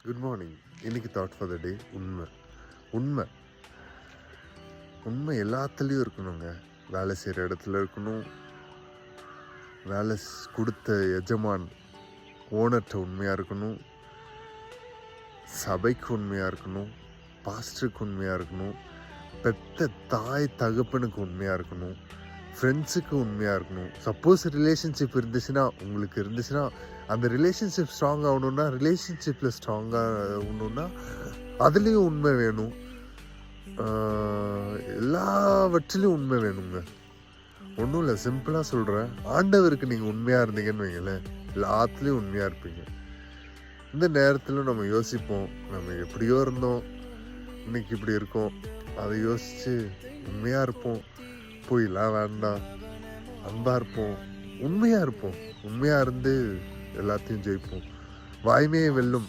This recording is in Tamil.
Good morning. இன்னைக்கு தாட் ஃபார் த டே உண்மை. உண்மை உண்மை எல்லாத்துலேயும் இருக்கணுங்க. வேலை செய்கிற இடத்துல இருக்கணும், வேலை கொடுத்த எஜமான் ஓனர்கிட்ட உண்மையாக இருக்கணும், சபைக்கு உண்மையாக இருக்கணும், பாஸ்டருக்கு உண்மையாக இருக்கணும், பெத்த தாய் தகப்பனுக்கு உண்மையாக இருக்கணும், ஃப்ரெண்ட்ஸுக்கு உண்மையாக இருக்கணும். சப்போஸ் ரிலேஷன்ஷிப் இருந்துச்சுன்னா அந்த ரிலேஷன்ஷிப் ஸ்ட்ராங் ஆகணுன்னா, ரிலேஷன்ஷிப்பில் ஸ்ட்ராங்காக ஆகணுன்னா அதுலேயும் உண்மை வேணும். எல்லாவற்றிலையும் உண்மை வேணுங்க. ஒன்றும் இல்லை, சிம்பிளாக சொல்கிறேன். ஆண்டவருக்கு நீங்கள் உண்மையாக இருந்தீங்கன்னு வைங்களேன், எல்லாத்துலேயும் உண்மையாக இருப்பீங்க. இந்த நேரத்தில் நம்ம யோசிப்போம், நம்ம எப்படியோ இருந்தோம், இன்னைக்கு இப்படி இருக்கோம். அதை யோசித்து உண்மையாக இருப்போம். போயிலாம் வேண்டாம், அன்பாக இருப்போம், உண்மையாக இருப்போம். உண்மையாக இருந்து எல்லாத்தையும் ஜெயிப்போம். வாய்மையை வெல்லும்